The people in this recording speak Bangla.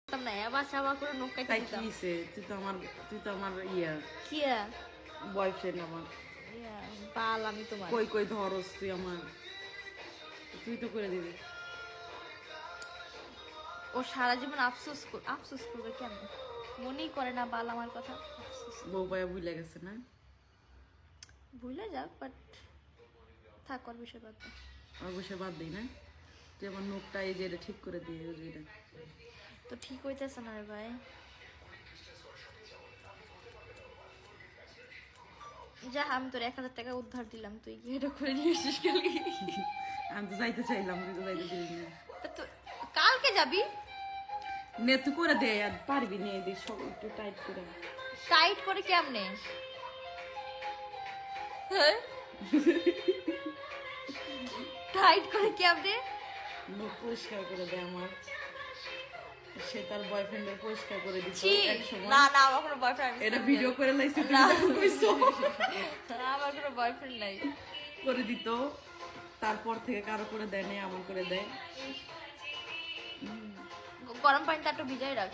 না আবার সাবা করে নখ কাটতে তাই দিতাম। কিছে তুই তো আমার ইয়া কি বয়ফ্রেন্ড আমার। বাল আমি তোমার কই কই ধরস তুই আমার, তুই তো করে দিবি। ও সারা জীবন আফসোস করবে কেমন, মনেই করে না বাল আমার কথা। বউ পায়া ভুলে গেছে না, ভুলে যাক, বাট থাক ওর বিষয় বাদ দাও। অবশ্যই বাদ দিই না, তুই আমার নোখটা এই যে এটা ঠিক করে দিয়ে এটা। তো ঠিক হইতেছে না রে ভাই। যা আমি তোর 1000 টাকা উদ্ধার দিলাম, তুই কি এটা করে নিয়ে এসেছিস কালকে? আমি তো যাইতে চাইলাম, তুই তো যাইতে দিবি না। তো কালকে যাবি? নে তুই করে দে, আর পারবি নে, দে সব একটু টাইট করে। টাইট করে কেমনে? টাইট করে কেমনে? মুখ পরিষ্কার করে দে আমার। সে তার বয়ফ্রেন্ডের পরিষ্কার করে দিত ছি, এক সময়। না না আমার কোনো বয়ফ্রেন্ড এটা ভিডিও করে লাইছি, না। কইছো আমার কোনো বয়ফ্রেন্ড নাই। করে দিত, তারপর থেকে কারো করে দেয় না, আমার করে দেয়। গরম পানিতে একটু ভিজাই রাখ।